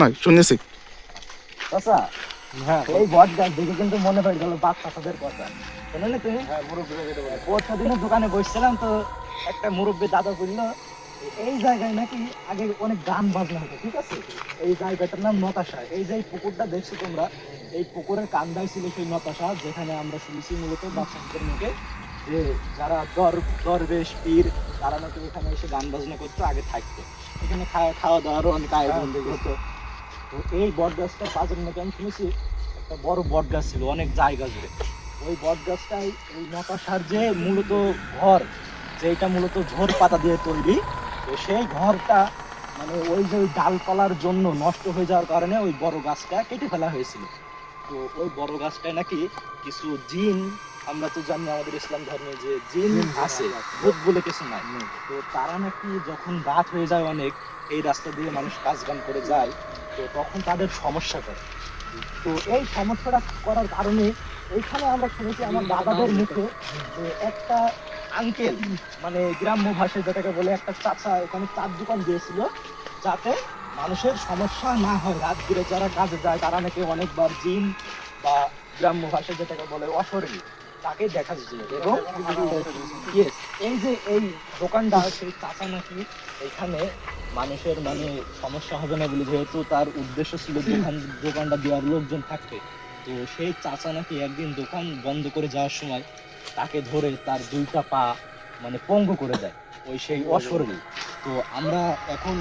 নয় শুনেছি। আচ্ছা হ্যাঁ, এই বট গাছ দেখে কিন্তু মনে পড়ে গেল বাপ চাচাদের কথা। শোনেন তুমি? হ্যাঁ, পরশু দিনের দোকানে বসছিলাম তো একটা মুরব্বী দাদা বললো এই জায়গায় নাকি আগে অনেক গান বাজনা হতো, ঠিক আছে? এই জায়গাটার নাম নতাশা। এই যে পুকুরটা দেখছো তোমরা, এই পুকুরের কান্দায় ছিল সেই নতাশা, যেখানে আমরা শুনেছি মূলত বাচ্চাদের মুখে যে যারা দরবেশ পীর তারা নাকি এখানে এসে গান বাজনা করতো, আগে থাকতো এখানে। খাওয়া দাওয়ারও অনেক আয়োজন হতো। তো এই বট গাছটার পাশের নাকি আমি শুনেছি একটা বড় বট গাছ ছিল অনেক জায়গা জুড়ে। ওই বট গাছটাই এই নতাশার যে মূলত ঘর, যেটা মূলত ঝোর পাতা দিয়ে তৈরি, তো সেই ঘরটা মানে ওই যে ওই ডালপালার জন্য নষ্ট হয়ে যাওয়ার কারণে ওই বড় গাছটা কেটে ফেলা হয়েছিল। তো ওই বড় গাছটায় নাকি কিছু জিন, আমরা তো জানি আমাদের ইসলাম ধর্মে যে জিন আছে, ভূত বলে কিছু নাই। তো তারা নাকি যখন রাত হয়ে যায় অনেক, এই রাস্তা দিয়ে মানুষ কাজ কাম করে যায়, তো তখন তাদের সমস্যা করে। তো এই সমস্যাটা করার কারণে এইখানে আমরা শুনেছি আমার দাদাদের মুখে যে একটা আঙ্কেল, মানে গ্রাম্য ভাষায় যেটাকে বলে একটা চাচা, এখানে চার দোকান দিয়েছিল যাতে মানুষের সমস্যা না হয়। রাত ঘুরে যারা কাজে যায় তারা নাকি অনেকবার জিন বা গ্রাম্য ভাষায় যেটাকে বলে অশরীরী তাকে দেখা যাচ্ছিল। এবং এই যে এই দোকানটা, সেই চাচা নাকি এখানে মানুষের মানে সমস্যা হবে না বলে, যেহেতু তার উদ্দেশ্য ছিল দোকানটা দেওয়ার লোকজন থাকবে, তো সেই চাচা নাকি একদিন দোকান বন্ধ করে যাওয়ার সময় তাকে ধরে তার দুইটা পা মানে পঙ্গু করে দেয় ওই সেই অশরীরী। তো আমরা এখন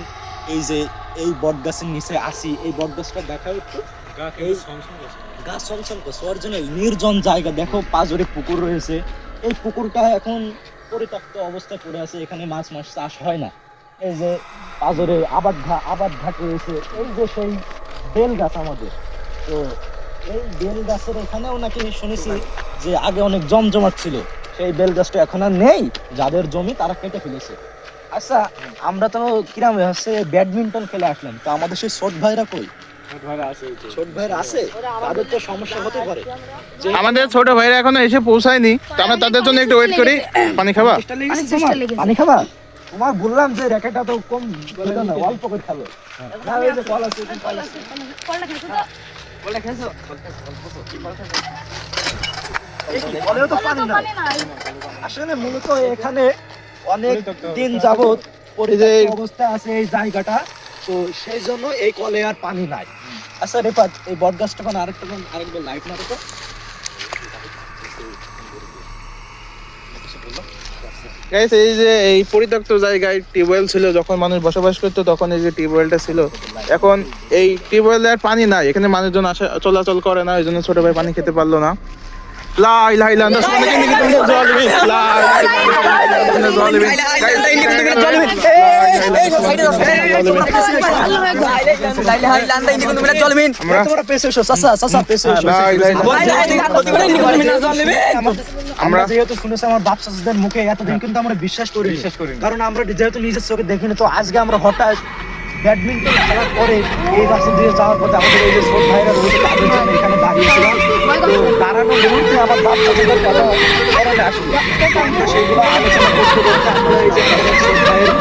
এই যে এই বট গাছের নিচে আসি, এই বট গাছটা দেখা একটু গাছ সমসম করছে, অরিজিনাল নির্জন জায়গা। দেখো পাজরে পুকুর রয়েছে, এই পুকুরটা এখন পরিত্যক্ত অবস্থায় পড়ে আছে, এখানে মাছ চাষ হয় না। এই যে পাজরে আবাদ ঘাট রয়েছে, এই যে সেই বেল গাছ আমাদের, তো এই বেল গাছের এখানেও নাকি শুনেছি যে আগে অনেক জমজমাট ছিল, সেই বেল গাছটা এখন আর নেই, যাদের জমি তারা কেটে ফেলেছে। আচ্ছা, আমরা তো কিরাম হচ্ছে ব্যাডমিন্টন খেলে আসলাম, তো আমাদের সেই ছোট ভাইরা কই? ছোট ভাইরা আছে, তাদের তো সমস্যা হতে পারে। আমাদের ছোট ভাইরা এখনো এসে পৌঁছায়নি, তো আমরা তাদের জন্য একটু ওয়েট করি। পানি খাবা? পানি খাবা? তোমার বললাম যে র্যাকেটটা তো কম না, অল্প করে খেলো। না ওই যে কল আছে, কল আছে। কলটা খেছো তো? কলটা খেছো? কলেও তো পানি নাই। আসলে মূলত এখানে অনেক দিন যাবত পরিত্যক্ত অবস্থা আছে এই জায়গাটা, তো সেই জন্য এই কলে আর পানি নাই। আচ্ছা রেপাত, এই বট গাছটা মানে আরেকবার লাইট মারো তো। গাইস, এই যে এই পরিত্যক্ত জায়গায় টিউবওয়েল ছিল, যখন মানুষ বসবাস করতো তখন এই যে টিউবওয়েলটা ছিল, এখন এই টিউবওয়েলে আর পানি নাই, এখানে মানুষজন আসা চলাচল করে না, ওই জন্য ছোট ভাই পানি খেতে পারলো না। লা ইলাহা ইল্লাল্লাহ সুবহানাকা ইন্নী কুনতু মিনাজ জালিমিন। লা ইলাহা জালিমিন। আমরা যেহেতু শুনেছি আমার বাপ চাচাদের মুখে, এতদিন কিন্তু আমরা বিশ্বাস করি, কারণ আমরা যেহেতু নিজের চোখে দেখিনি। তো আজকে আমরা হঠাৎ ব্যাডমিন্টন খেলার পরে এই রাস্তা দিয়ে যাওয়ার পথে আমাদের এই যে ছোট ভাইরা রয়েছে তাদের জন্য এখানে দাঁড়িয়েছিলাম। তো দাঁড়ানোর মুহূর্তে আমার বাপ চাচাদের কথা স্মরণে আসলো, আমরা সেগুলো আলোচনা করতে করতে আমরা এই যে ছোট ভাইয়ের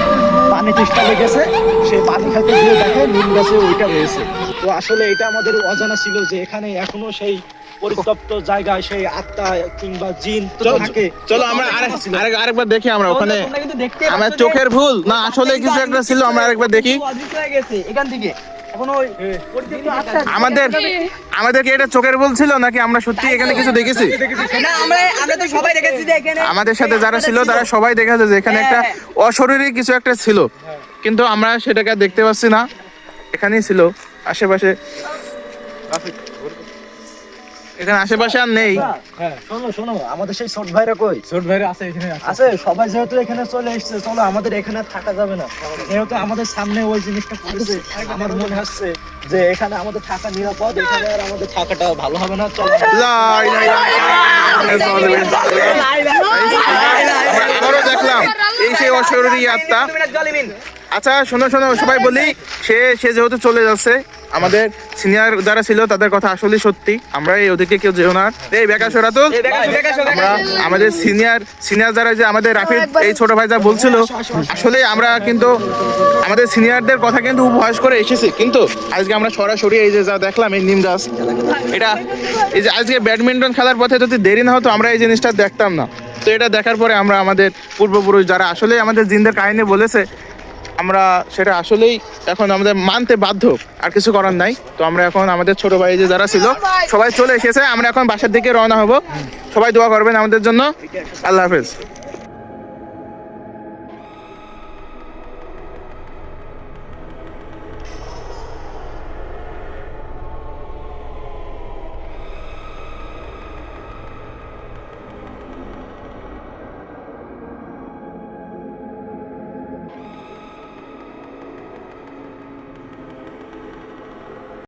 পানি চেষ্টা লেগেছে, সেই পানি খাইতে গিয়ে দেখে নিম গাছে ওইটা রয়েছে। তো আসলে এটা আমাদের অজানা ছিল যে এখানে এখনো সেই পরিত্যক্ত জায়গায় সেই আত্মা কিংবা জিন থাকে। চলো আমরা আরেকবার দেখি, আমরা ওখানে আমার চোখের ভুল না, আসলে কিছু একটা ছিল, আমরা আরেকবার দেখি। এখান থেকে আমাদের কি এটা চোখের ভুল ছিল নাকি আমরা সত্যি এখানে কিছু দেখেছি? আমাদের সাথে যারা ছিল তারা সবাই দেখেছে যে এখানে একটা অশরীরী কিছু একটা ছিল, কিন্তু আমরা সেটাকে আর দেখতে পাচ্ছি না। এখানেই ছিল আশেপাশে, এখানে আশেপাশে আর নেই। শোনো আমাদের সেই ছোট ভাইরা কই? ছোট ভাইরা আছে এখানে, আছে সবাই যেহেতু এখানে চলে এসেছে, চলো আমাদের এখানে থাকা যাবে না, যেহেতু আমাদের সামনে ওই জিনিসটা পড়েছে। আমার মনে হচ্ছে যে এখানে আমাদের থাকা নিরাপদ, এখানে আর আমাদের থাকাটা ভালো হবে না। চলো আবারও দেখলাম এই সেই অশরীরী আত্মা, আচ্ছা শোনো শোনো সবাই বলি, সে যেহেতু চলে যাচ্ছে, আমাদের সিনিয়র যারা ছিল তাদের কথা আসলে সত্যি, আমরা এই ওদিকে কেউ যেও না। এই বেকার সরাতুল, আমরা আমাদের সিনিয়র যারা, যে আমাদের রাফিদ এই ছোট ভাই যা বলছিল, আসলে আমরা কিন্তু আমাদের সিনিয়রদের কথা কিন্তু উপহাস করে এসেছি, কিন্তু আজকে আমরা সরাসরি এই যে যা দেখলাম এই নিম গাছ, এটা এই যে আজকে ব্যাডমিন্টন খেলার পথে যদি দেরি না হতো আমরা এই জিনিসটা দেখতাম না। তো এটা দেখার পরে আমরা আমাদের পূর্বপুরুষ যারা আসলে আমাদের জিন্দের কাহিনী বলেছে, আমরা সেটা আসলেই এখন আমাদের মানতে বাধ্য, আর কিছু করার নাই। তো আমরা এখন আমাদের ছোট ভাই যে যারা ছিল সবাই চলে এসেছে, আমরা এখন বাসার দিকে রওনা হব। সবাই দোয়া করবেন আমাদের জন্য। আল্লাহ হাফেজ।